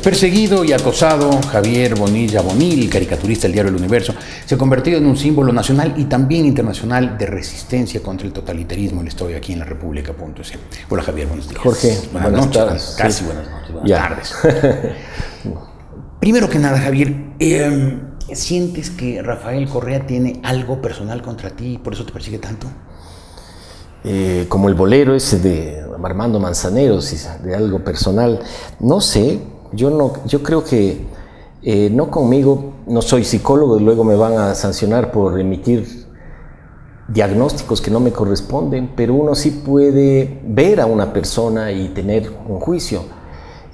Perseguido y acosado, Javier Bonilla Bonil, caricaturista del diario El Universo, se ha convertido en un símbolo nacional y también internacional de resistencia contra el totalitarismo. Le estoy aquí en la República.es. Hola Javier, buenos días. Jorge, buenas noches. Tardes. Casi buenas noches, buenas tardes. Primero que nada, Javier, ¿sientes que Rafael Correa tiene algo personal contra ti y por eso te persigue tanto? Como el bolero ese de Armando Manzanero, de algo personal, no sé. Yo creo que no conmigo, no soy psicólogo y luego me van a sancionar por emitir diagnósticos que no me corresponden, pero uno sí puede ver a una persona y tener un juicio.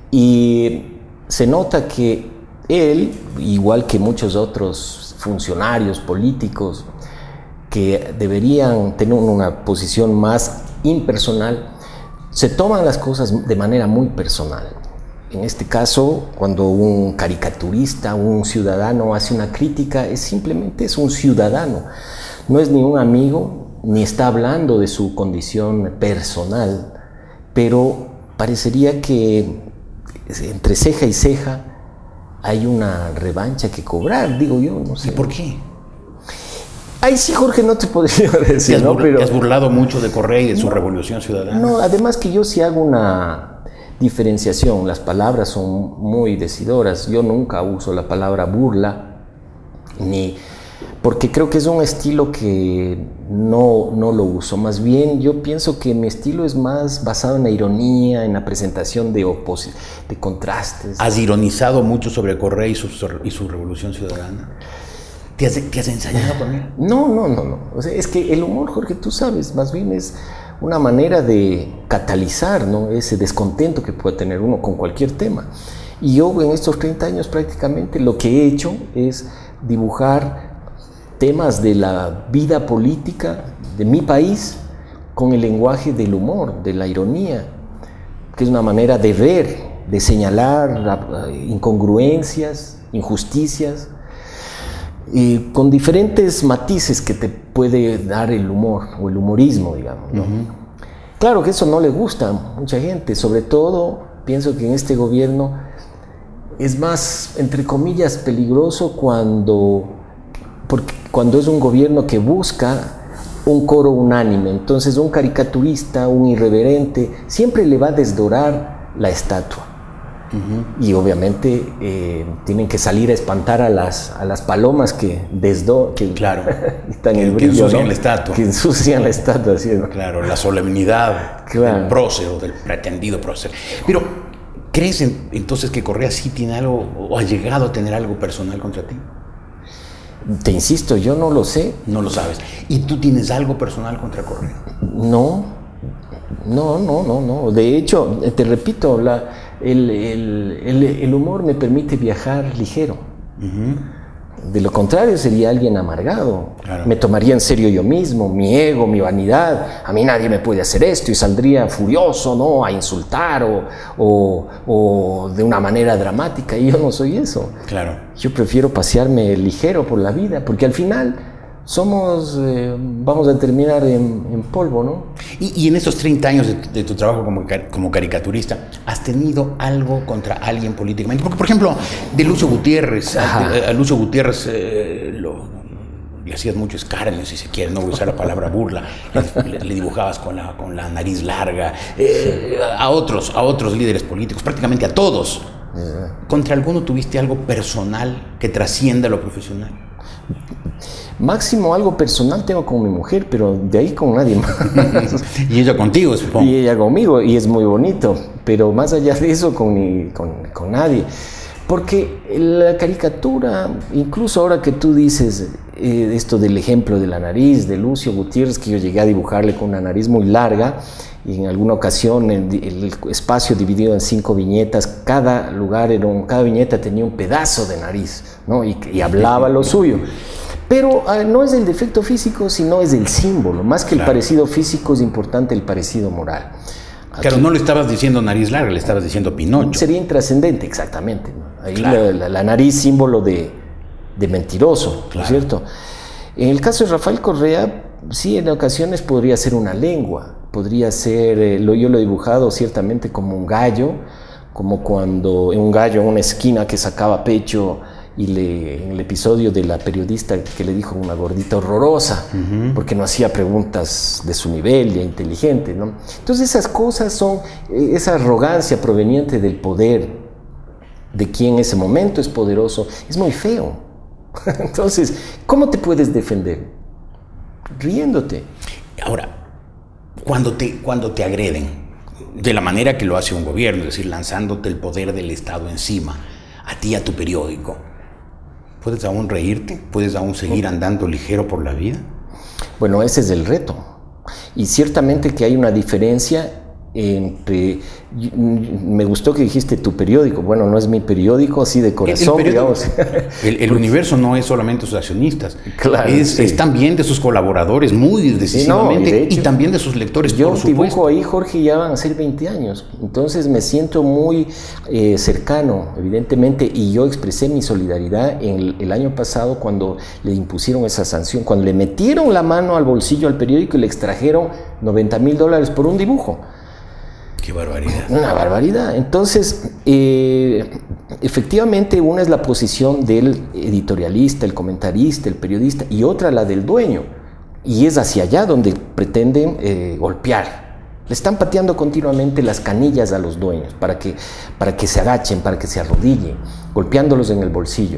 Y se nota que él, igual que muchos otros funcionarios políticos que deberían tener una posición más impersonal, se toman las cosas de manera muy personal. En este caso, cuando un caricaturista, un ciudadano hace una crítica, simplemente es un ciudadano. No es ni un amigo, ni está hablando de su condición personal, pero parecería que entre ceja y ceja hay una revancha que cobrar, digo yo, no sé. ¿Y por qué? Ahí sí, Jorge, no te podría decir, ¿no? Pero te has burlado mucho de Correa y de su revolución ciudadana. No, además que yo sí hago una diferenciación, las palabras son muy decidoras. Yo nunca uso la palabra burla, porque creo que es un estilo que no lo uso. Más bien yo pienso que mi estilo es más basado en la ironía, en la presentación de contrastes. ¿Has ironizado mucho sobre Correa y su revolución ciudadana? ¿Te has ensayado con él? No. O sea, es que el humor, Jorge, tú sabes, más bien es una manera de catalizar, ¿no?, ese descontento que puede tener uno con cualquier tema. Y yo en estos 30 años prácticamente lo que he hecho es dibujar temas de la vida política de mi país con el lenguaje del humor, de la ironía, que es una manera de ver, de señalar incongruencias, injusticias, y con diferentes matices que te puede dar el humor o el humorismo, digamos, ¿no? Claro que eso no le gusta a mucha gente, sobre todo pienso que en este gobierno es más, entre comillas, peligroso cuando es un gobierno que busca un coro unánime. Entonces un caricaturista, un irreverente, siempre le va a desdorar la estatua. Y obviamente tienen que salir a espantar a las palomas que claro, están en el brillo, que ensucian, ¿no?, la estatua. Que ensucian la estatua, ¿sí? Claro, la solemnidad, claro, del prócer o del pretendido prócer. Pero, ¿crees entonces que Correa sí tiene algo o ha llegado a tener algo personal contra ti? Te insisto, yo no lo sé. No lo sabes. ¿Y tú tienes algo personal contra Correa? No. De hecho, te repito, el humor me permite viajar ligero. De lo contrario, sería alguien amargado. Claro. Me tomaría en serio yo mismo, mi ego, mi vanidad. A mí nadie me puede hacer esto y saldría furioso, ¿no?, a insultar o de una manera dramática. Y yo no soy eso. Claro. Yo prefiero pasearme ligero por la vida, porque al final vamos a terminar en polvo, ¿no? Y en estos 30 años de tu trabajo como caricaturista, ¿has tenido algo contra alguien políticamente? Porque, por ejemplo, de Lucio Gutiérrez, a Lucio Gutiérrez le hacías mucho escarnio, si se quiere, no voy a usar la palabra burla, le dibujabas con la nariz larga, a otros líderes políticos, prácticamente a todos. ¿Contra alguno tuviste algo personal que trascienda lo profesional? Máximo algo personal tengo con mi mujer, pero de ahí con nadie más. Y ella contigo, supongo. Y ella conmigo, y es muy bonito, pero más allá de eso con nadie. Porque la caricatura, incluso ahora que tú dices esto del ejemplo de la nariz de Lucio Gutiérrez, que yo llegué a dibujarle con una nariz muy larga, y en alguna ocasión el espacio dividido en 5 viñetas, cada viñeta tenía un pedazo de nariz, ¿no?, y hablaba lo suyo. Pero no es el defecto físico, sino es el símbolo. Más que el parecido físico, es importante el parecido moral. Claro, no le estabas diciendo nariz larga, le estabas diciendo Pinocho. Sería intrascendente, exactamente, ¿no? Ahí la nariz, símbolo de mentiroso, ¿no es cierto? En el caso de Rafael Correa, sí, en ocasiones podría ser una lengua, podría ser, yo lo he dibujado ciertamente como un gallo, como cuando un gallo en una esquina que sacaba pecho y en el episodio de la periodista que le dijo una gordita horrorosa, porque no hacía preguntas de su nivel, ya inteligente, ¿no? Entonces esas cosas son, esa arrogancia proveniente del poder, de quien en ese momento es poderoso, es muy feo. Entonces, ¿cómo te puedes defender? Riéndote. Ahora, cuando te agreden, de la manera que lo hace un gobierno, es decir, lanzándote el poder del Estado encima, a ti, a tu periódico, ¿puedes aún reírte? ¿Puedes aún seguir andando ligero por la vida? Bueno, ese es el reto. Y ciertamente que hay una diferencia entre... Me gustó que dijiste tu periódico. Bueno, no es mi periódico, así de corazón, digamos. El Universo no es solamente sus accionistas. Claro, es también de sus colaboradores, muy decisivamente, sí, no, y también de sus lectores, yo por supuesto. Dibujo ahí, Jorge, ya van a ser 20 años. Entonces me siento muy cercano, evidentemente, y yo expresé mi solidaridad el año pasado cuando le impusieron esa sanción, cuando le metieron la mano al bolsillo al periódico y le extrajeron $90,000 por un dibujo. ¡Qué barbaridad! Una barbaridad. Entonces, efectivamente, una es la posición del editorialista, el comentarista, el periodista, y otra la del dueño. Y es hacia allá donde pretenden golpear. Le están pateando continuamente las canillas a los dueños para que se agachen, para que se arrodillen, golpeándolos en el bolsillo,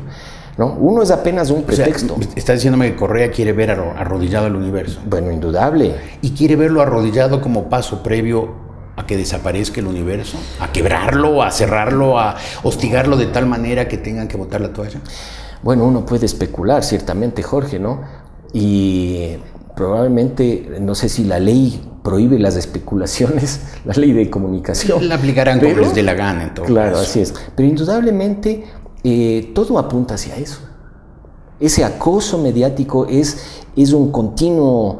¿no? Uno es apenas un pretexto. O sea, está diciéndome que Correa quiere ver arrodillado al Universo. Bueno, indudable. ¿Y quiere verlo arrodillado como paso previo a que desaparezca el Universo? ¿A quebrarlo, a cerrarlo, a hostigarlo de tal manera que tengan que botar la toalla? Bueno, uno puede especular, ciertamente, Jorge, ¿no? Y probablemente, no sé si la ley prohíbe las especulaciones, la ley de comunicación. La aplicarán como les dé la gana, en todo Claro, caso. así es. Pero indudablemente todo apunta hacia eso. Ese acoso mediático es un continuo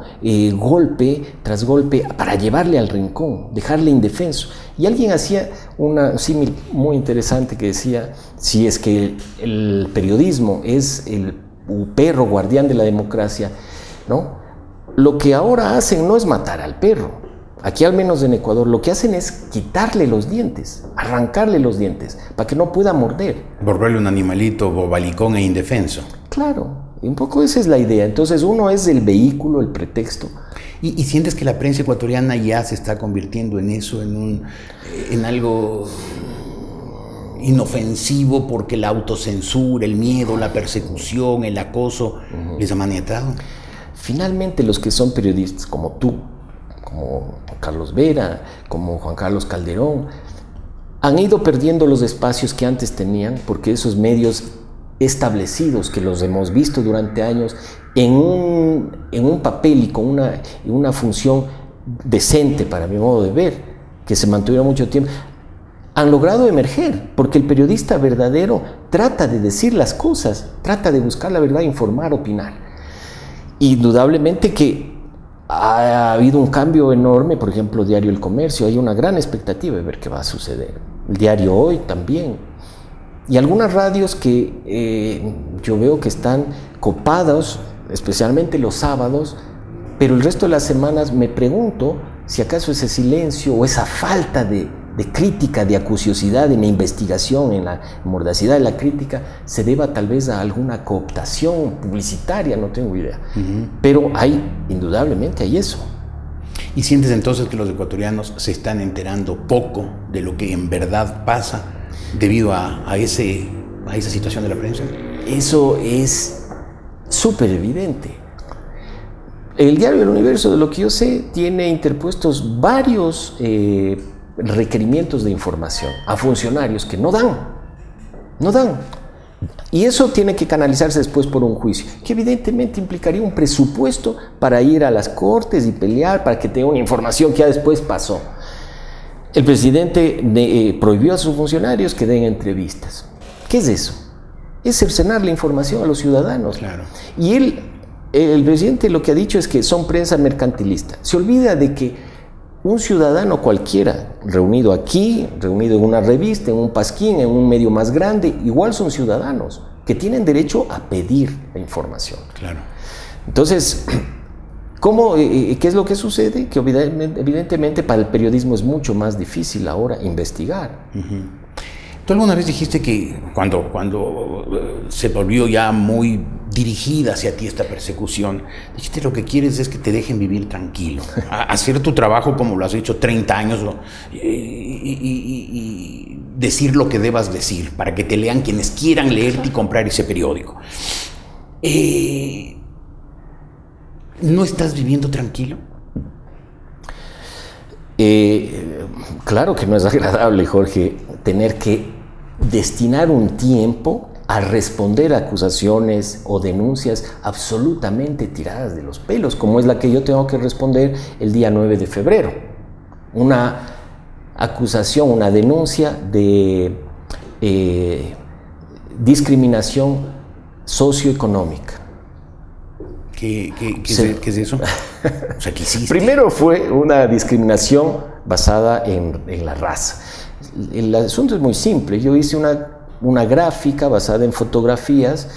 golpe tras golpe para llevarle al rincón, dejarle indefenso. Y alguien hacía una símil muy interesante que decía, si es que el periodismo es el perro guardián de la democracia, ¿no? Lo que ahora hacen no es matar al perro. Aquí, al menos en Ecuador, lo que hacen es quitarle los dientes, arrancarle los dientes, para que no pueda morder. Volverle un animalito bobalicón e indefenso. Claro, un poco esa es la idea. Entonces uno es el vehículo, el pretexto. ¿Y sientes que la prensa ecuatoriana ya se está convirtiendo en eso, en algo inofensivo porque la autocensura, el miedo, la persecución, el acoso les ha maniatado? Finalmente, los que son periodistas como tú, como Carlos Vera, como Juan Carlos Calderón, han ido perdiendo los espacios que antes tenían, porque esos medios establecidos, que los hemos visto durante años, en un papel y con una función decente, para mi modo de ver, que se mantuvieron mucho tiempo, han logrado emerger, porque el periodista verdadero trata de decir las cosas, trata de buscar la verdad, informar, opinar. Indudablemente que ha habido un cambio enorme, por ejemplo, Diario El Comercio, hay una gran expectativa de ver qué va a suceder. El Diario Hoy también. Y algunas radios que yo veo que están copados, especialmente los sábados, pero el resto de las semanas me pregunto si acaso ese silencio o esa falta de crítica, de acuciosidad en la investigación, en la mordacidad de la crítica, se deba tal vez a alguna cooptación publicitaria, no tengo idea. Pero indudablemente hay eso. ¿Y sientes entonces que los ecuatorianos se están enterando poco de lo que en verdad pasa debido a esa situación de la prensa? Eso es súper evidente. El Diario del Universo, de lo que yo sé, tiene interpuestos varios requerimientos de información a funcionarios que no dan. Y eso tiene que canalizarse después por un juicio, que evidentemente implicaría un presupuesto para ir a las cortes y pelear para que tenga una información que ya después pasó. El presidente prohibió a sus funcionarios que den entrevistas. ¿Qué es eso? Es cercenar la información a los ciudadanos. Claro. Y el presidente lo que ha dicho es que son prensa mercantilista. Se olvida de que un ciudadano cualquiera, reunido aquí, reunido en una revista, en un pasquín, en un medio más grande, igual son ciudadanos que tienen derecho a pedir la información. Claro. Entonces, ¿qué es lo que sucede? Que evidentemente para el periodismo es mucho más difícil ahora investigar. Tú alguna vez dijiste que cuando se volvió ya muy dirigida hacia ti esta persecución, dijiste lo que quieres es que te dejen vivir tranquilo, hacer tu trabajo como lo has hecho 30 años y decir lo que debas decir para que te lean quienes quieran leerte y comprar ese periódico. ¿No estás viviendo tranquilo? Claro que no es agradable, Jorge, tener que destinar un tiempo a responder a acusaciones o denuncias absolutamente tiradas de los pelos, como es la que yo tengo que responder el día 9 de febrero. Una acusación, una denuncia de discriminación socioeconómica. ¿Qué es eso? O sea, ¿qué hiciste? Primero fue una discriminación basada en la raza. El asunto es muy simple. Yo hice una gráfica basada en fotografías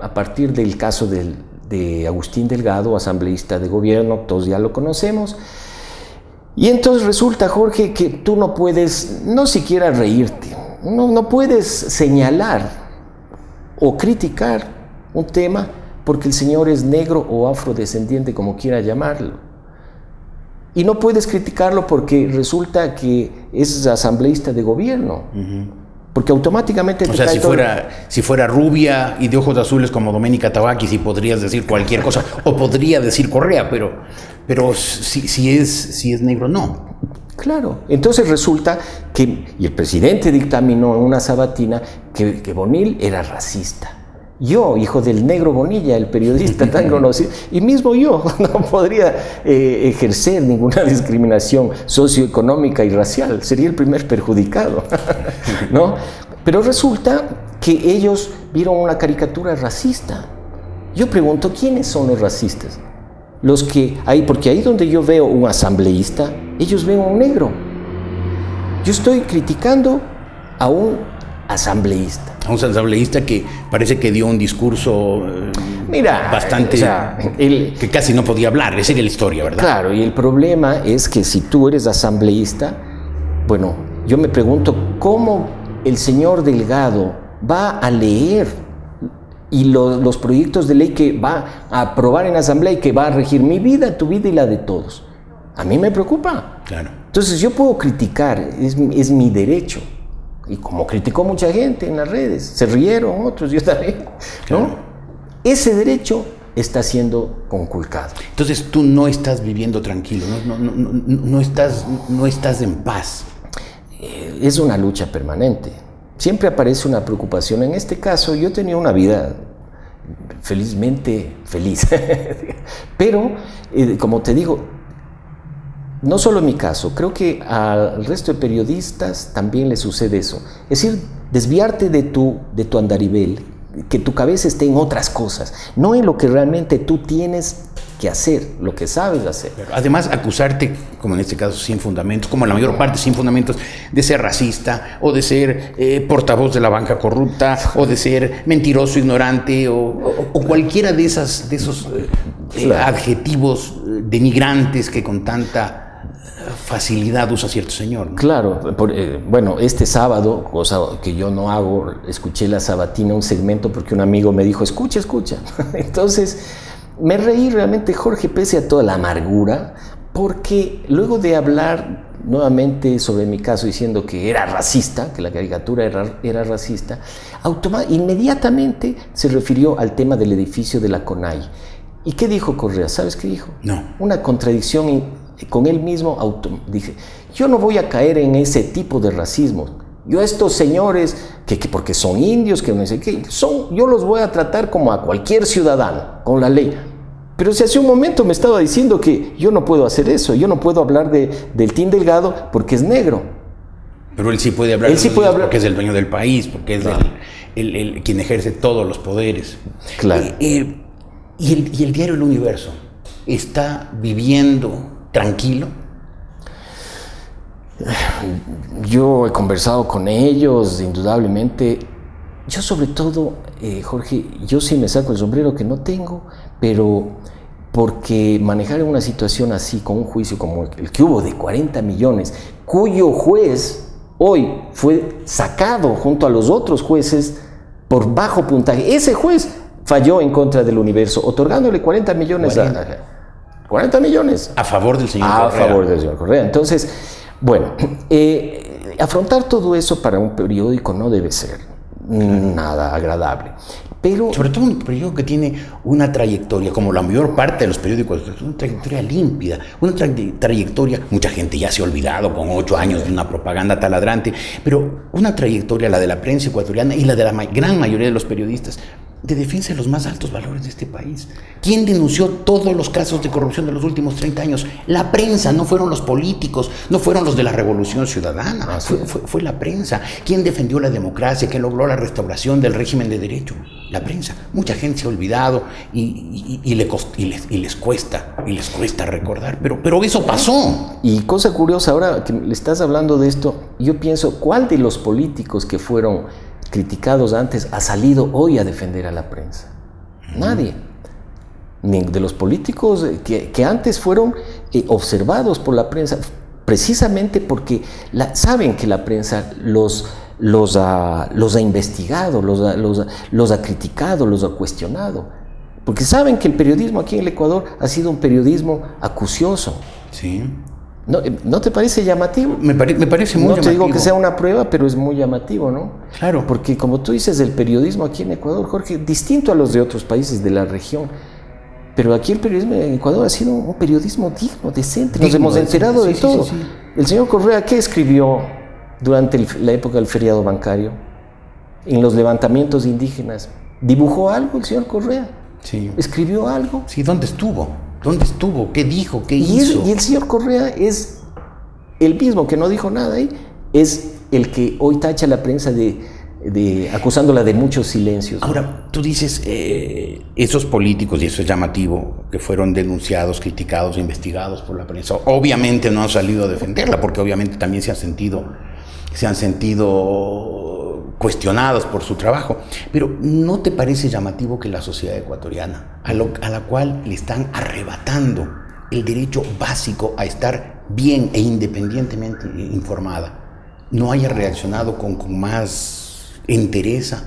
a partir del caso de Agustín Delgado, asambleísta de gobierno, todos ya lo conocemos. Y entonces resulta, Jorge, que tú no puedes, no siquiera reírte, no puedes señalar o criticar un tema porque el señor es negro o afrodescendiente, como quiera llamarlo. Y no puedes criticarlo porque resulta que es asambleísta de gobierno. Porque automáticamente te cae todo. Si fuera rubia y de ojos azules como Doménica Tabaqui, sí podrías decir cualquier cosa. O podría decir Correa, pero si es negro, no. Claro. Entonces resulta que, y el presidente dictaminó en una sabatina que Bonilla era racista. Yo, hijo del negro Bonilla, el periodista tan conocido, y mismo yo no podría ejercer ninguna discriminación socioeconómica y racial, sería el primer perjudicado, ¿no? Pero resulta que ellos vieron una caricatura racista. Yo pregunto, ¿quiénes son los racistas? Los que hay, porque ahí donde yo veo un asambleísta, ellos ven un negro. Yo estoy criticando a un asambleísta. A un asambleísta que parece que dio un discurso bastante... O sea, que casi no podía hablar, esa era la historia, ¿verdad? Claro, y el problema es que si tú eres asambleísta, bueno, yo me pregunto cómo el señor Delgado va a leer y los proyectos de ley que va a aprobar en asamblea y que va a regir mi vida, tu vida y la de todos. A mí me preocupa. Claro. Entonces yo puedo criticar, es mi derecho. Y como criticó mucha gente en las redes, se rieron otros, yo también, ¿no? Claro. Ese derecho está siendo conculcado. Entonces tú no estás viviendo tranquilo, no estás en paz. Es una lucha permanente. Siempre aparece una preocupación. En este caso yo tenía una vida felizmente feliz. Pero, como te digo, no solo en mi caso, creo que al resto de periodistas también les sucede eso. Es decir, desviarte de tu andarivel, que tu cabeza esté en otras cosas, no en lo que realmente tú tienes que hacer, lo que sabes hacer. Además, acusarte, como en este caso, sin fundamentos, como en la mayor parte sin fundamentos, de ser racista, o de ser portavoz de la banca corrupta, o de ser mentiroso, ignorante, o cualquiera de esos claro, adjetivos denigrantes que con tanta facilidad usa cierto señor, ¿no? Claro, bueno, este sábado, cosa que yo no hago, escuché la sabatina, un segmento, porque un amigo me dijo, escucha. Entonces, me reí realmente, Jorge, pese a toda la amargura, porque luego de hablar nuevamente sobre mi caso diciendo que era racista, que la caricatura era racista, inmediatamente se refirió al tema del edificio de la CONAI. ¿Y qué dijo Correa? ¿Sabes qué dijo? No. Una contradicción con él mismo. Dije, yo no voy a caer en ese tipo de racismo. Yo a estos señores, que porque son indios, que no sé qué, yo los voy a tratar como a cualquier ciudadano, con la ley. Pero si hace un momento me estaba diciendo que yo no puedo hacer eso, yo no puedo hablar del Team Delgado porque es negro. Pero él sí puede hablar, porque es el dueño del país, porque es claro, quien ejerce todos los poderes. Claro. ¿Y el diario El Universo está viviendo tranquilo? Yo he conversado con ellos, indudablemente. Yo sobre todo, Jorge, yo sí me saco el sombrero que no tengo, pero porque manejar una situación así, con un juicio como el que hubo de 40 millones, cuyo juez hoy fue sacado junto a los otros jueces por bajo puntaje. Ese juez falló en contra del Universo, otorgándole 40 millones 40 millones. A favor del señor Correa. A favor del señor Correa. Entonces, bueno, afrontar todo eso para un periódico no debe ser nada agradable. Pero, sobre todo un periódico que tiene una trayectoria, como la mayor parte de los periódicos, una trayectoria límpida, una trayectoria, mucha gente ya se ha olvidado con 8 años de una propaganda taladrante, pero una trayectoria, la de la prensa ecuatoriana y la de la gran mayoría de los periodistas, de defensa de los más altos valores de este país. ¿Quién denunció todos los casos de corrupción de los últimos 30 años? La prensa, no fueron los políticos, no fueron los de la Revolución Ciudadana, fue la prensa. ¿Quién defendió la democracia? ¿Quién logró la restauración del régimen de derecho? La prensa. Mucha gente se ha olvidado y les cuesta recordar, pero eso pasó. Y cosa curiosa, ahora que le estás hablando de esto, yo pienso, ¿cuál de los políticos que fueron criticados antes ha salido hoy a defender a la prensa? Nadie. Ni de los políticos que antes fueron observados por la prensa, precisamente porque saben que la prensa los ha investigado, los ha criticado, los ha cuestionado, porque saben que el periodismo aquí en el Ecuador ha sido un periodismo acucioso. Sí. ¿No te parece llamativo? Me parece muy llamativo. No te digo que sea una prueba, pero es muy llamativo, ¿no? Claro. Porque como tú dices, el periodismo aquí en Ecuador, Jorge, distinto a los de otros países de la región, pero aquí el periodismo en Ecuador ha sido un periodismo digno, decente. Nos hemos enterado de todo. Sí. El señor Correa, ¿qué escribió durante la época del feriado bancario? En los levantamientos indígenas. ¿Dibujó algo el señor Correa? Sí. ¿Escribió algo? Sí, ¿dónde estuvo? ¿Dónde estuvo? ¿Qué dijo? ¿Qué hizo? Y el señor Correa es el mismo que no dijo nada ahí, es el que hoy tacha a la prensa acusándola de muchos silencios. Ahora, tú dices, esos políticos, y eso es llamativo, que fueron denunciados, criticados, investigados por la prensa, obviamente no han salido a defenderla, porque obviamente también se han sentido cuestionados por su trabajo. Pero ¿no te parece llamativo que la sociedad ecuatoriana, a la cual le están arrebatando el derecho básico a estar bien e independientemente informada, no haya reaccionado con más entereza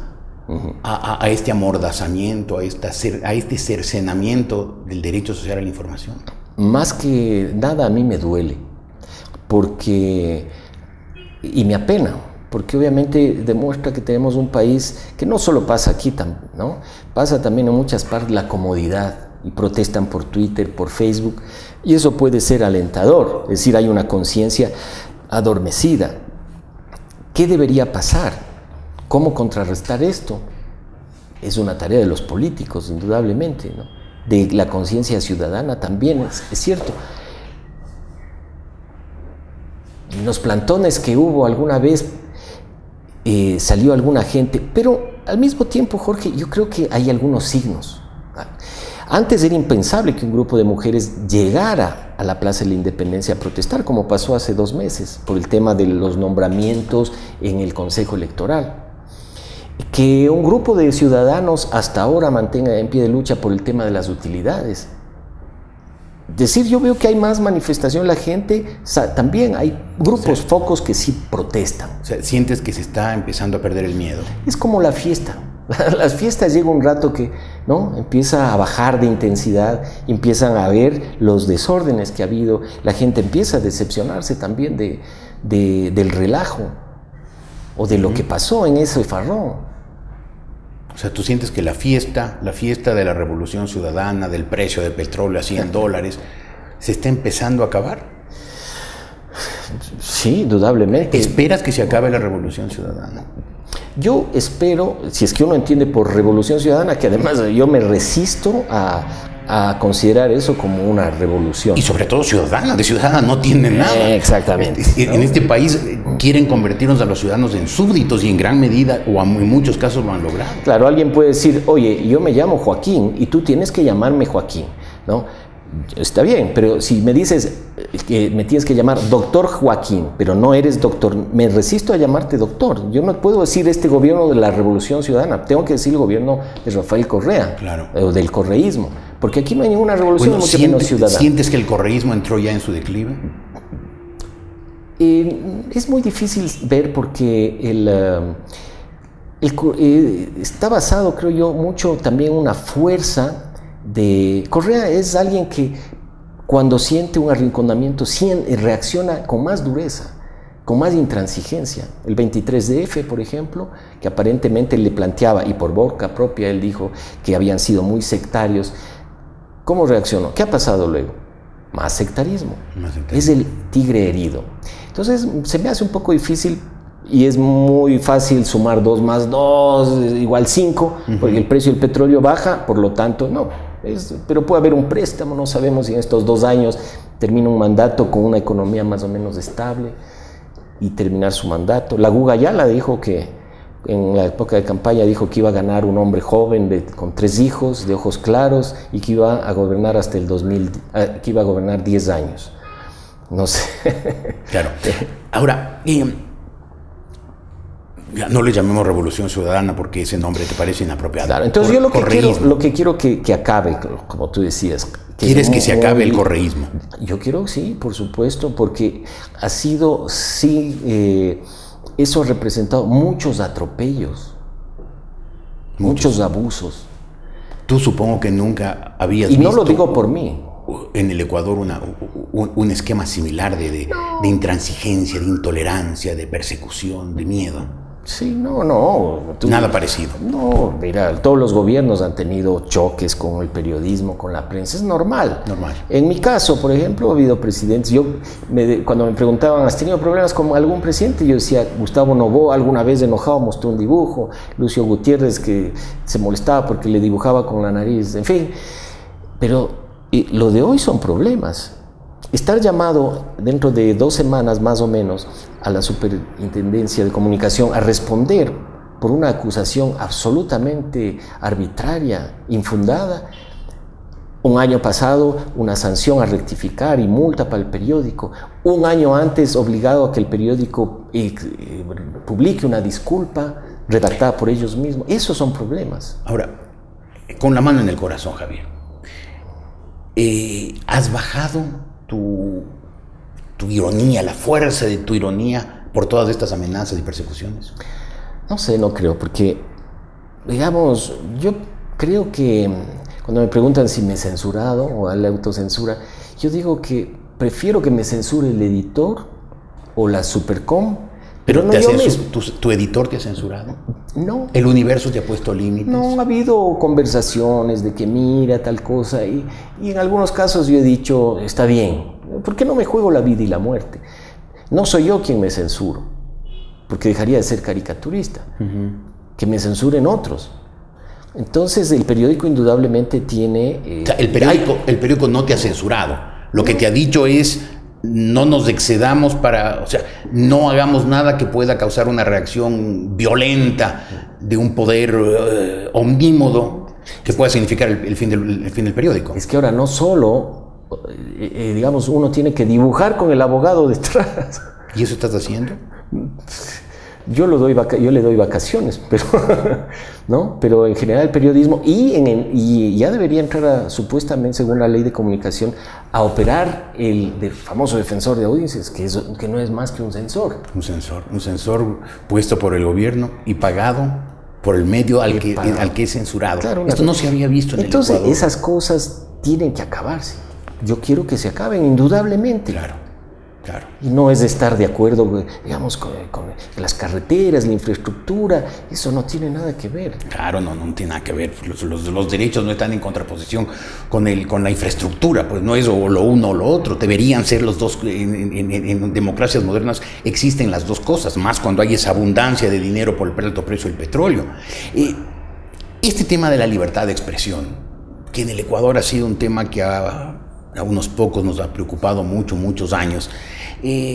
a este amordazamiento, a este cercenamiento del derecho social a la información? Más que nada a mí me duele, y me apena, porque obviamente demuestra que tenemos un país que no solo pasa aquí, ¿no? Pasa también en muchas partes la comodidad, y protestan por Twitter, por Facebook, y eso puede ser alentador, es decir, hay una conciencia adormecida. ¿Qué debería pasar? ¿Cómo contrarrestar esto? Es una tarea de los políticos, indudablemente, ¿no? De la conciencia ciudadana también, es cierto. En los plantones que hubo alguna vez salió alguna gente, pero al mismo tiempo, Jorge, yo creo que hay algunos signos. Antes era impensable que un grupo de mujeres llegara a la Plaza de la Independencia a protestar, como pasó hace 2 meses, por el tema de los nombramientos en el Consejo Electoral. Que un grupo de ciudadanos hasta ahora mantenga en pie de lucha por el tema de las utilidades. Es decir, yo veo que hay más manifestación, la gente, también hay grupos, focos que sí protestan. O sea, sientes que se está empezando a perder el miedo. Es como la fiesta. Las fiestas llega un rato que, ¿no?, empieza a bajar de intensidad, empiezan a ver los desórdenes que ha habido, la gente empieza a decepcionarse también del relajo o de lo que pasó en ese farrón. O sea, tú sientes que la fiesta de la Revolución Ciudadana, del precio del petróleo a $100, se está empezando a acabar. Sí, indudablemente. ¿Esperas que se acabe la Revolución Ciudadana? Yo espero, si es que uno entiende por Revolución Ciudadana, que además yo me resisto a considerar eso como una revolución. Y sobre todo ciudadana, de ciudadana no tienen nada. Exactamente. En este país quieren convertirnos a los ciudadanos en súbditos y en gran medida, o en muchos casos lo han logrado. Claro, alguien puede decir, oye, yo me llamo Joaquín y tú tienes que llamarme Joaquín, ¿no? Está bien, pero si me dices que me tienes que llamar doctor Joaquín, pero no eres doctor, me resisto a llamarte doctor. Yo no puedo decir este gobierno de la Revolución Ciudadana, tengo que decir el gobierno de Rafael Correa, claro, o del correísmo, porque aquí no hay ninguna revolución, mucho menos ciudadana. ¿Sientes que el correísmo entró ya en su declive? Es muy difícil ver porque está basado, creo yo, mucho también una fuerza de... Correa es alguien que cuando siente un arrinconamiento reacciona con más dureza, con más intransigencia. El 23DF, por ejemplo, que aparentemente le planteaba, y por boca propia él dijo que habían sido muy sectarios. ¿Cómo reaccionó? ¿Qué ha pasado luego? Más sectarismo. Es el tigre herido. Entonces se me hace un poco difícil y es muy fácil sumar 2 más 2 igual 5, porque el precio del petróleo baja, por lo tanto, no. Pero puede haber un préstamo, no sabemos si en estos 2 años termina un mandato con una economía más o menos estable y terminar su mandato. La Guga Ayala dijo que en la época de campaña dijo que iba a ganar un hombre joven con 3 hijos, de ojos claros, y que iba a gobernar hasta el 2000, que iba a gobernar 10 años. No sé. Claro. Ahora, no le llamemos Revolución Ciudadana porque ese nombre te parece inapropiado. Claro, entonces yo lo que quiero que acabe, como tú decías. ¿Quieres que se acabe el correísmo? Yo quiero, sí, por supuesto, porque ha sido, sí, eso ha representado muchos atropellos, muchos abusos. Tú supongo que nunca habías visto... Y no visto lo digo por mí. En el Ecuador un esquema similar de intransigencia, de intolerancia, de persecución, de miedo. Sí, no. Nada parecido. No, mira, todos los gobiernos han tenido choques con el periodismo, con la prensa, es normal. En mi caso, por ejemplo, ha habido presidentes, cuando me preguntaban, ¿has tenido problemas con algún presidente? Yo decía, Gustavo Noboa alguna vez enojado mostró un dibujo, Lucio Gutiérrez que se molestaba porque le dibujaba con la nariz, en fin. Pero lo de hoy son problemas. Estar llamado dentro de 2 semanas más o menos a la Superintendencia de Comunicación a responder por una acusación absolutamente arbitraria, infundada. Un año pasado una sanción a rectificar y multa para el periódico. Un año antes obligado a que el periódico publique una disculpa redactada por ellos mismos. Esos son problemas. Ahora, con la mano en el corazón, Javier, ¿has bajado tu ironía, la fuerza de tu ironía por todas estas amenazas y persecuciones? No sé, no creo, porque, digamos, yo creo que cuando me preguntan si me he censurado o a la autocensura, yo digo que prefiero que me censure el editor o la Supercom. ¿Pero no tu editor te ha censurado? No. ¿El universo te ha puesto límites? No, ha habido conversaciones de que mira tal cosa y en algunos casos yo he dicho, está bien, ¿por qué no me juego la vida y la muerte? No soy yo quien me censuro, porque dejaría de ser caricaturista, que me censuren otros. Entonces el periódico indudablemente tiene... O sea, el periódico no te ha censurado, lo que te ha dicho es... No nos excedamos no hagamos nada que pueda causar una reacción violenta de un poder omnímodo que pueda significar el fin del periódico. Es que ahora no solo, digamos, uno tiene que dibujar con el abogado detrás. ¿Y eso estás haciendo? Yo le doy vacaciones, pero, ¿no? Pero en general el periodismo y ya debería entrar supuestamente, según la ley de comunicación, a operar el famoso defensor de audiencias, que no es más que un censor. Un censor puesto por el gobierno y pagado por el medio al que es censurado. Claro, esto no se había visto en el Ecuador. Entonces esas cosas tienen que acabarse. Yo quiero que se acaben, indudablemente. Claro. Y no es de estar de acuerdo, digamos, con las carreteras, la infraestructura, eso no tiene nada que ver. Claro, no tiene nada que ver. Los derechos no están en contraposición con la infraestructura, pues no es o lo uno o lo otro. Deberían ser los dos. En democracias modernas existen las dos cosas, más cuando hay esa abundancia de dinero por el alto precio del petróleo. Este tema de la libertad de expresión, que en el Ecuador ha sido un tema que a unos pocos nos ha preocupado muchos años.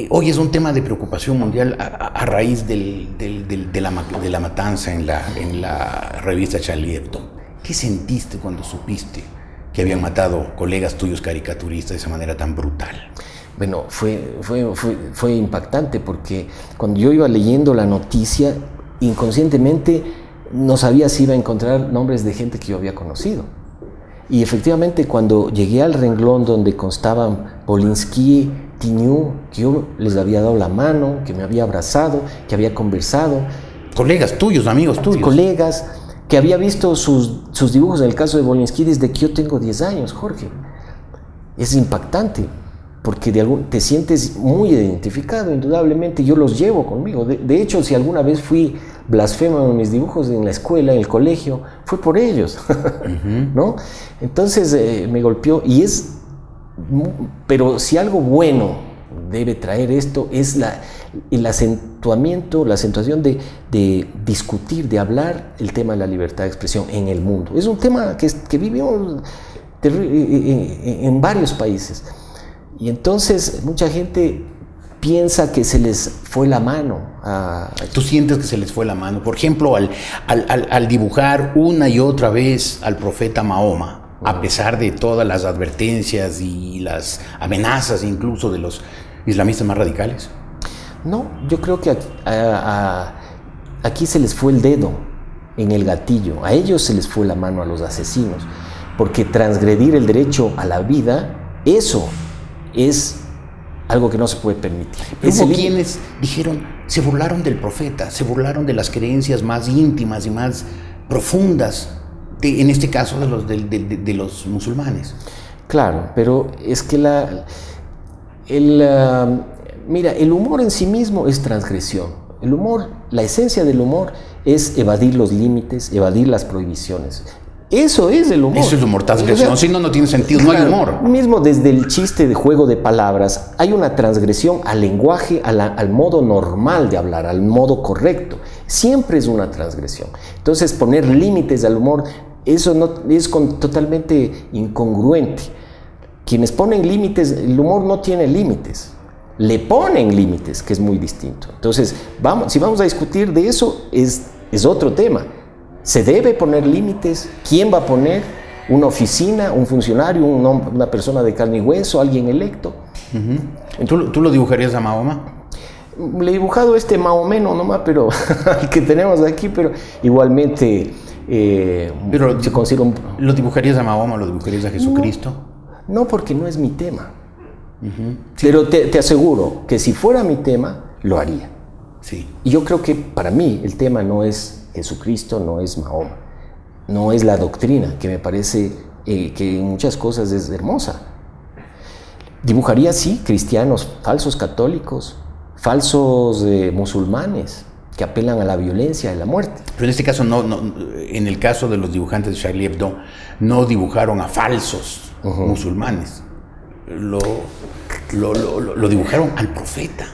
Hoy es un tema de preocupación mundial a raíz de la matanza en la revista Charlie Hebdo. ¿Qué sentiste cuando supiste que habían matado colegas tuyos caricaturistas de esa manera tan brutal? Bueno, fue impactante porque cuando yo iba leyendo la noticia, inconscientemente no sabía si iba a encontrar nombres de gente que yo había conocido. Y efectivamente cuando llegué al renglón donde constaban Polinsky, Tiñú, que yo les había dado la mano, que me había abrazado, que había conversado. Colegas tuyos, amigos tuyos. Colegas, que había visto sus dibujos en el caso de Bolinsky desde que yo tengo 10 años, Jorge. Es impactante, porque te sientes muy identificado, indudablemente. Yo los llevo conmigo. De hecho, si alguna vez fui blasfemo en mis dibujos en la escuela, en el colegio, fue por ellos, ¿no? Entonces me golpeó pero si algo bueno debe traer esto es la acentuación de discutir, de hablar el tema de la libertad de expresión en el mundo. Es un tema que vivimos en varios países. Y entonces mucha gente piensa que se les fue la mano. ¿Tú sientes que se les fue la mano? Por ejemplo, al dibujar una y otra vez al profeta Mahoma, a pesar de todas las advertencias y las amenazas incluso de los islamistas más radicales. No, yo creo que aquí se les fue el dedo en el gatillo. A ellos se les fue la mano, a los asesinos. Porque transgredir el derecho a la vida, eso es algo que no se puede permitir. Hubo quienes dijeron, se burlaron del profeta, se burlaron de las creencias más íntimas y más profundas, en este caso de los musulmanes. Claro, pero es que mira, el humor en sí mismo es transgresión. El humor, la esencia del humor es evadir los límites, evadir las prohibiciones. Eso es el humor. Eso es humor, transgresión. O sea, si no tiene sentido, no hay humor. Mismo desde el chiste de juego de palabras, hay una transgresión al lenguaje, al modo normal de hablar, al modo correcto. Siempre es una transgresión. Entonces, poner límites al humor, eso es totalmente incongruente. Quienes ponen límites, el humor no tiene límites. Le ponen límites, que es muy distinto. Entonces, si vamos a discutir de eso, es otro tema. ¿Se debe poner límites? ¿Quién va a poner? ¿Una oficina? ¿Un funcionario? ¿Una persona de carne y hueso? ¿Alguien electo? ¿Tú lo dibujarías a Mahoma? Le he dibujado mahomeno nomás, pero el que tenemos aquí, pero igualmente pero se considera ¿Lo dibujarías a Mahoma? ¿Lo dibujarías a Jesucristo? No, porque no es mi tema. Sí. Pero te aseguro que si fuera mi tema, lo haría. Sí. Y yo creo que para mí el tema no es Jesucristo, no es Mahoma, no es la doctrina, que me parece que en muchas cosas es hermosa. Dibujaría, sí, cristianos, falsos católicos, falsos musulmanes, que apelan a la violencia y la muerte. Pero en este caso, en el caso de los dibujantes de Charlie Hebdo, no dibujaron a falsos musulmanes, lo dibujaron al profeta,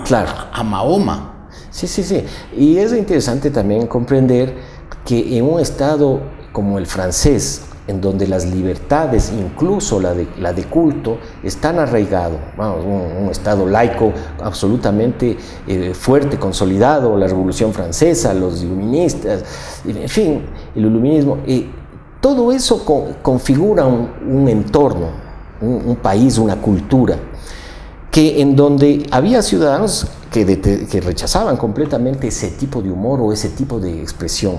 claro, a Mahoma. Sí. Y es interesante también comprender que en un estado como el francés, en donde las libertades, incluso la de culto, están arraigadas, un estado laico absolutamente fuerte, consolidado, la Revolución Francesa, los iluministas, en fin, el iluminismo, todo eso configura un entorno, un país, una cultura, que en donde había ciudadanos que rechazaban completamente ese tipo de humor o ese tipo de expresión.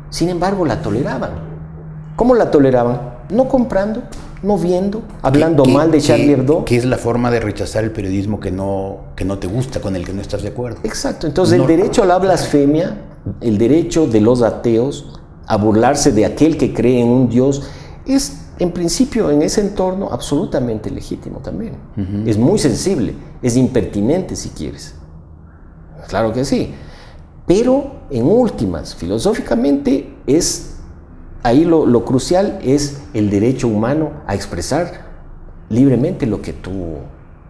Sin embargo, la toleraban. ¿Cómo la toleraban? No comprando, no viendo, hablando mal de Charlie Hebdo. Que es la forma de rechazar el periodismo que no te gusta, con el que no estás de acuerdo. Exacto. Entonces, el derecho a la blasfemia, el derecho de los ateos a burlarse de aquel que cree en un Dios, es, en principio, en ese entorno, absolutamente legítimo también. Es muy sensible, es impertinente si quieres. Claro que sí. Pero, en últimas, filosóficamente, ahí lo crucial es el derecho humano a expresar libremente lo que tú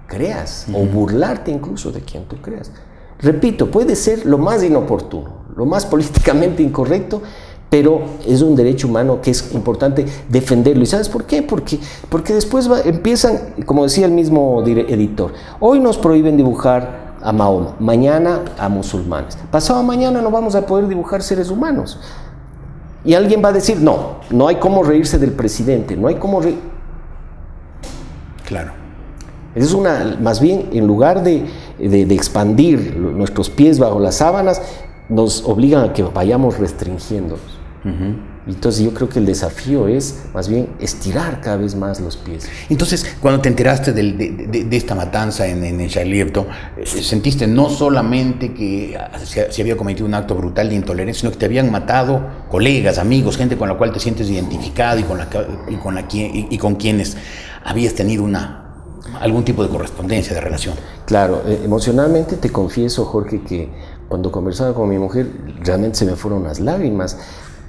creas, o burlarte incluso de quien tú creas. Repito, puede ser lo más inoportuno, lo más políticamente incorrecto, pero es un derecho humano que es importante defenderlo. ¿Y sabes por qué? Porque después empiezan, como decía el mismo editor, hoy nos prohíben dibujar a Mahoma, mañana a musulmanes, pasado mañana no vamos a poder dibujar seres humanos. Y alguien va a decir, no hay cómo reírse del presidente, no hay cómo reír. Claro. Es más bien, en lugar de expandir nuestros pies bajo las sábanas, nos obligan a que vayamos restringiéndonos. Entonces yo creo que el desafío es más bien estirar cada vez más los pies. Entonces, cuando te enteraste de esta matanza en Charlie Hebdo, sentiste no solamente que se había cometido un acto brutal de intolerancia, sino que te habían matado colegas, amigos, gente con la cual te sientes identificado y con quienes habías tenido algún tipo de correspondencia, de relación. Claro, emocionalmente te confieso, Jorge, que cuando conversaba con mi mujer realmente se me fueron las lágrimas.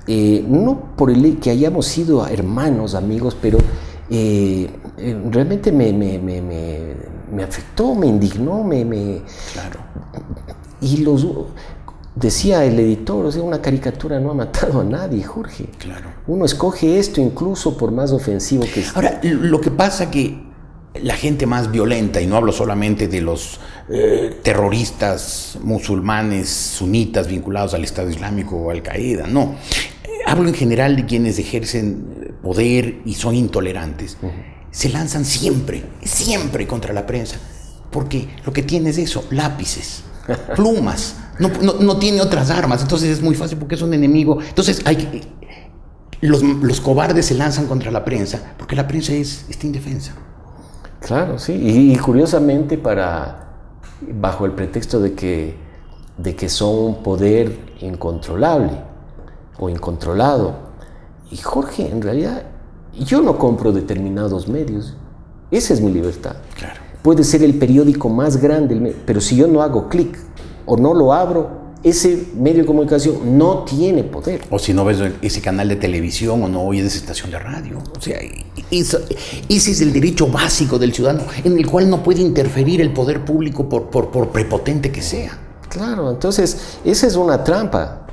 No por el que hayamos sido hermanos, amigos, pero realmente me afectó, me indignó, Claro. Y decía el editor, o sea, una caricatura no ha matado a nadie, Jorge. Claro. Uno escoge esto incluso por más ofensivo que sea. Ahora, lo que pasa que la gente más violenta, y no hablo solamente de los terroristas musulmanes sunitas vinculados al Estado Islámico o Al Qaeda, no. Hablo en general de quienes ejercen poder y son intolerantes. Se lanzan siempre contra la prensa, porque lo que tiene es eso, lápices, plumas, no tiene otras armas, entonces es muy fácil porque es un enemigo. Entonces los cobardes se lanzan contra la prensa, porque la prensa está indefensa. Claro, sí, y curiosamente bajo el pretexto de que son un poder incontrolable o incontrolado. Y Jorge, en realidad, yo no compro determinados medios. Esa es mi libertad. Claro. Puede ser el periódico más grande, pero si yo no hago clic o no lo abro, ese medio de comunicación no tiene poder. O si no ves ese canal de televisión o no oyes esa estación de radio. O sea, ese es el derecho básico del ciudadano, en el cual no puede interferir el poder público por prepotente que sea. Claro, entonces esa es una trampa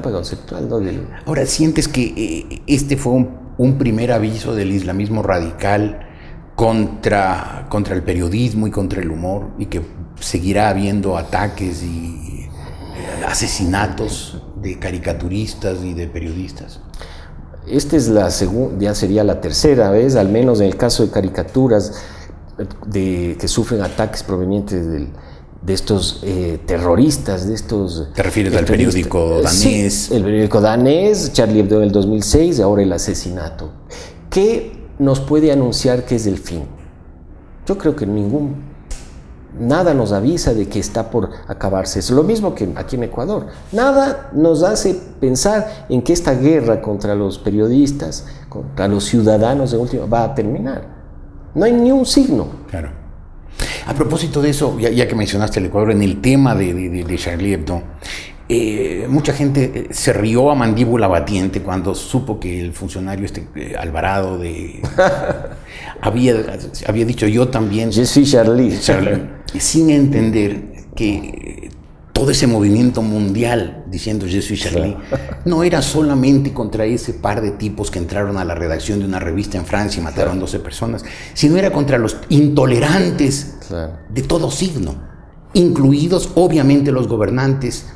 conceptual, ¿no? Ahora, ¿sientes que este fue un primer aviso del islamismo radical contra el periodismo y contra el humor, y que seguirá habiendo ataques y asesinatos de caricaturistas y de periodistas? Esta es ya sería la tercera vez, al menos en el caso de caricaturas que sufren ataques provenientes de estos terroristas, de estos... ¿Te refieres al periódico danés? Sí, el periódico danés, Charlie Hebdo del 2006, ahora el asesinato. ¿Qué nos puede anunciar que es el fin? Yo creo que nada nos avisa de que está por acabarse. Es lo mismo que aquí en Ecuador. Nada nos hace pensar en que esta guerra contra los periodistas, contra los ciudadanos de última, va a terminar. No hay ni un signo. Claro. A propósito de eso, ya que mencionaste el Ecuador, en el tema de Charlie Hebdo, mucha gente se rió a mandíbula batiente cuando supo que el funcionario Alvarado había dicho: yo también... Je suis Charlie. Sin entender que todo ese movimiento mundial diciendo Je suis Charlie no era solamente contra ese par de tipos que entraron a la redacción de una revista en Francia y mataron 12 personas, sino era contra los intolerantes de todo signo, incluidos obviamente los gobernantes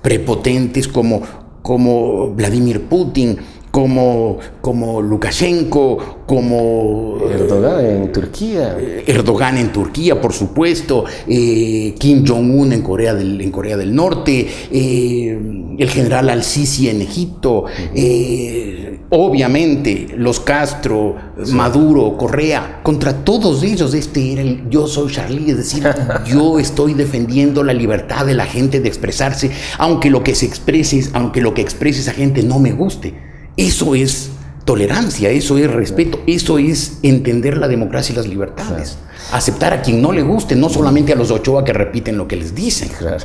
prepotentes como Vladimir Putin, como Lukashenko, como Erdogan en Turquía, por supuesto, Kim Jong-un en Corea del Norte, el general al-Sisi en Egipto, obviamente los Castro, Maduro, Correa. Contra todos ellos era el yo soy Charlie, es decir, yo estoy defendiendo la libertad de la gente de expresarse, aunque lo que exprese esa gente no me guste. Eso es tolerancia, eso es respeto, eso es entender la democracia y las libertades. Aceptar a quien no le guste, no solamente a los Ochoa que repiten lo que les dicen. Claro.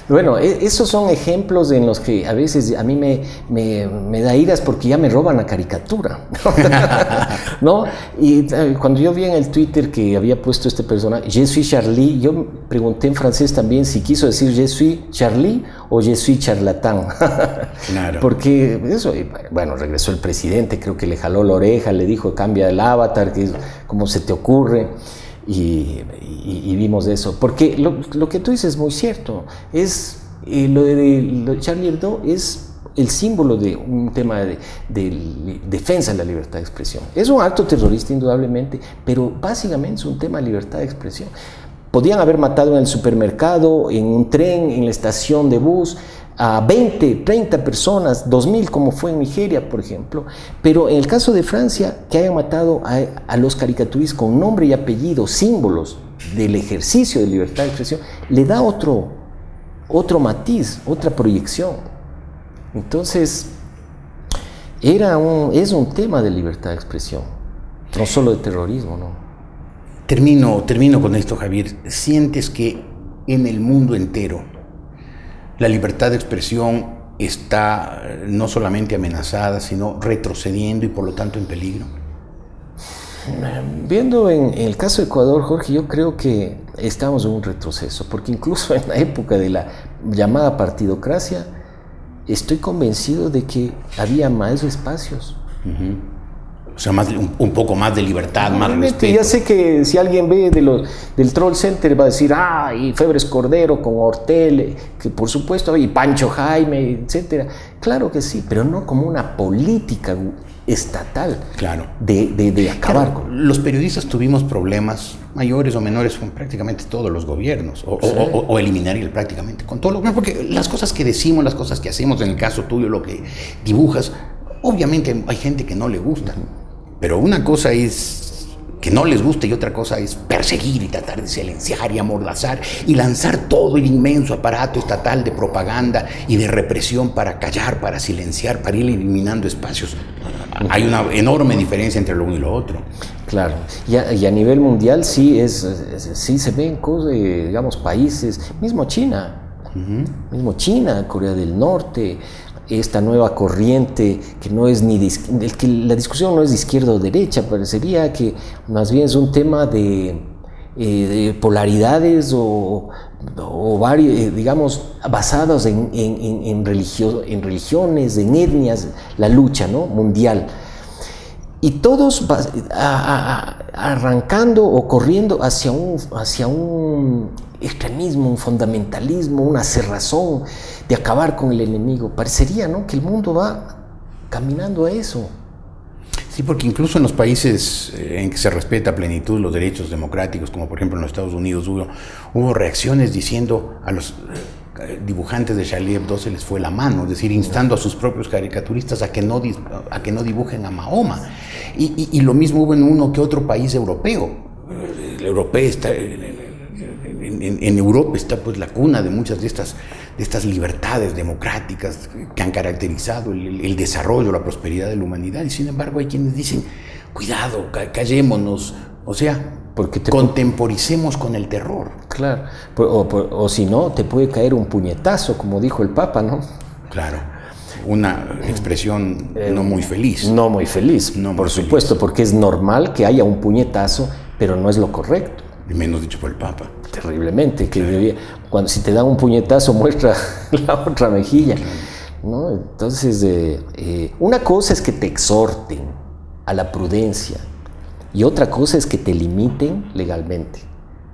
Bueno, esos son ejemplos en los que a veces a mí me da iras porque ya me roban la caricatura, ¿no? Y cuando yo vi en el Twitter que había puesto este personaje, Je suis Charlie, yo pregunté en francés también si quiso decir Je suis Charlie o Je suis charlatán. Claro. Porque eso, bueno, regresó el presidente, creo que le jaló la oreja, le dijo cambia el avatar, ¿cómo se te ocurre? Y vimos eso, porque lo que tú dices es muy cierto, lo de Charlie Hebdo es el símbolo de un tema de defensa de la libertad de expresión. Es un acto terrorista indudablemente, pero básicamente es un tema de libertad de expresión. Podían haber matado en el supermercado, en un tren, en la estación de bus, a 20, 30 personas, 2000 como fue en Nigeria, por ejemplo, pero en el caso de Francia, que hayan matado a los caricaturistas con nombre y apellido, símbolos del ejercicio de libertad de expresión, le da otro matiz, otra proyección. Entonces, es un tema de libertad de expresión, no solo de terrorismo, ¿no? Termino con esto, Javier. ¿Sientes que en el mundo entero la libertad de expresión está no solamente amenazada, sino retrocediendo y por lo tanto en peligro? Viendo en el caso de Ecuador, Jorge, yo creo que estamos en un retroceso, porque incluso en la época de la llamada partidocracia, estoy convencido de que había más espacios. O sea, un poco más de libertad, más respeto. Ya sé que si alguien ve del Troll Center va a decir, y Febres Cordero con Ortel, que por supuesto, y Pancho Jaime, etcétera. Claro que sí, pero no como una política estatal, claro, de acabar con. Los periodistas tuvimos problemas mayores o menores con prácticamente todos los gobiernos, o eliminar prácticamente con todo lo, porque las cosas que decimos, las cosas que hacemos, en el caso tuyo, lo que dibujas, obviamente hay gente que no le gusta, pero una cosa es que no les gusta y otra cosa es perseguir y tratar de silenciar y amordazar y lanzar todo el inmenso aparato estatal de propaganda y de represión para callar, para silenciar, para ir eliminando espacios. Hay una enorme diferencia entre lo uno y lo otro. Claro, y a nivel mundial sí se ven cosas, digamos, países, mismo China, Corea del Norte, esta nueva corriente que no es que la discusión no es de izquierda o derecha, parecería que más bien es un tema de polaridades o varios, digamos, basados en religiones, en etnias, la lucha, ¿no?, mundial. Y todos arrancando o corriendo hacia un extremismo, un fundamentalismo, una cerrazón de acabar con el enemigo. Parecería, ¿no?, que el mundo va caminando a eso. Sí, porque incluso en los países en que se respeta a plenitud los derechos democráticos, como por ejemplo en los Estados Unidos, hubo reacciones diciendo a los dibujantes de Charlie Hebdo se les fue la mano, es decir, instando a sus propios caricaturistas a que no dibujen a Mahoma. Y lo mismo hubo en uno que otro país europeo. El europeo está... En Europa está pues la cuna de muchas de estas libertades democráticas que han caracterizado el desarrollo, la prosperidad de la humanidad, y sin embargo hay quienes dicen, cuidado, callémonos, o sea, porque contemporicemos con el terror. Claro, o si no, te puede caer un puñetazo, como dijo el Papa, ¿no? Claro, una expresión no muy feliz. No muy feliz, por supuesto, porque es normal que haya un puñetazo, pero no es lo correcto. Y menos dicho por el Papa. Terriblemente, que si te dan un puñetazo muestra la otra mejilla, ¿no? Entonces, una cosa es que te exhorten a la prudencia y otra cosa es que te limiten legalmente.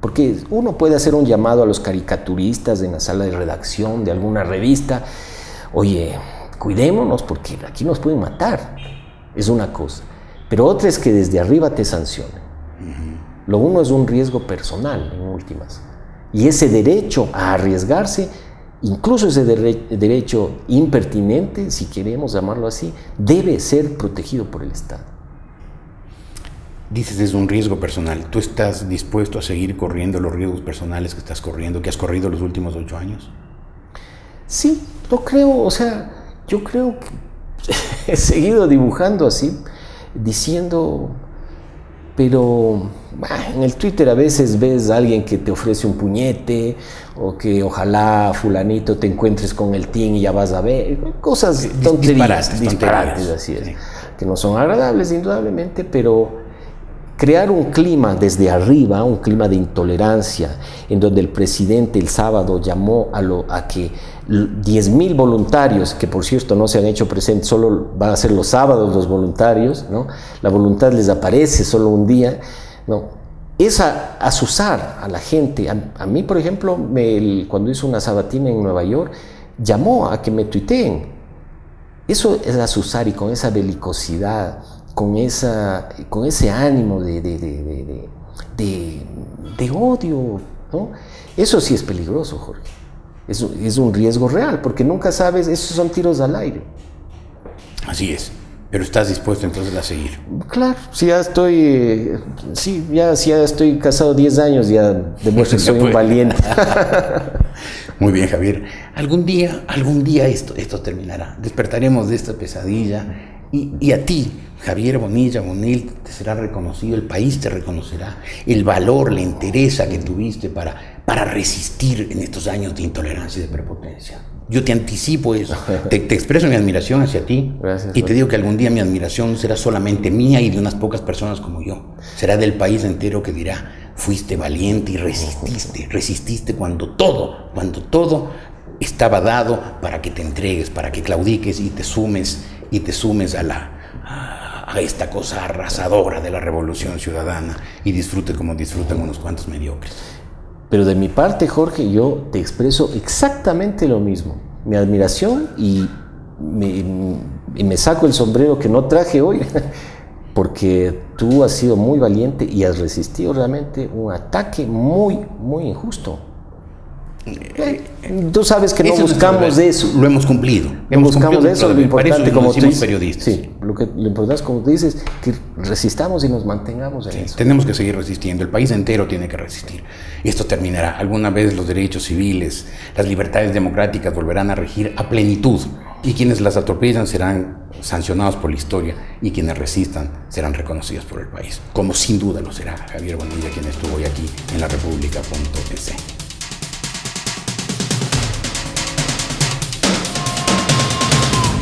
Porque uno puede hacer un llamado a los caricaturistas en la sala de redacción de alguna revista, oye, cuidémonos porque aquí nos pueden matar, es una cosa. Pero otra es que desde arriba te sancionen. Lo uno es un riesgo personal, en últimas. Y ese derecho a arriesgarse, incluso ese derecho impertinente, si queremos llamarlo así, debe ser protegido por el Estado. Dices, es un riesgo personal. ¿Tú estás dispuesto a seguir corriendo los riesgos personales que estás corriendo, que has corrido los últimos 8 años? Sí, lo creo. O sea, yo creo que he seguido dibujando así, diciendo... Pero en el Twitter a veces ves a alguien que te ofrece un puñete o que ojalá fulanito te encuentres con el team y ya vas a ver cosas disparates, así es, sí, que no son agradables indudablemente, pero crear un clima desde arriba, un clima de intolerancia, en donde el presidente el sábado llamó a que 10.000 voluntarios, que por cierto no se han hecho presentes, solo van a ser los sábados los voluntarios, ¿no? La voluntad les aparece solo un día, ¿no? Es azuzar a la gente. A mí, por ejemplo, cuando hizo una sabatina en Nueva York, llamó a que me tuiteen. Eso es azuzar, y con esa belicosidad, con ese ánimo de odio, ¿no? Eso sí es peligroso, Jorge. es un riesgo real, porque nunca sabes, esos son tiros al aire. Así es. Pero estás dispuesto entonces a seguir. Claro, si ya estoy, si ya estoy casado 10 años, ya demuestro que soy un valiente. Muy bien, Javier. Algún día esto terminará. Despertaremos de esta pesadilla y a ti, Javier Bonilla Bonil, te será reconocido, el país te reconocerá el valor, la entereza que tuviste para resistir en estos años de intolerancia y de prepotencia. Yo te anticipo eso, te expreso mi admiración hacia ti. Gracias, y te digo que algún día mi admiración no será solamente mía y de unas pocas personas como yo, será del país entero que dirá, fuiste valiente y resististe cuando todo estaba dado para que te entregues, para que claudiques y te sumes a esta cosa arrasadora de la revolución ciudadana y disfrutes como disfrutan unos cuantos mediocres. Pero de mi parte, Jorge, yo te expreso exactamente lo mismo. Mi admiración y me saco el sombrero que no traje hoy, porque tú has sido muy valiente y has resistido realmente un ataque muy, muy injusto. Tú sabes que no buscamos eso. Lo hemos cumplido. Buscamos eso, lo importante, como tú dices, periodistas. Sí, lo importante es, como tú dices, que resistamos y nos mantengamos en eso. Tenemos que seguir resistiendo. El país entero tiene que resistir. Y esto terminará. Alguna vez los derechos civiles, las libertades democráticas volverán a regir a plenitud. Y quienes las atropellan serán sancionados por la historia. Y quienes resistan serán reconocidos por el país. Como sin duda lo será Javier Bonilla, quien estuvo hoy aquí en la República.es.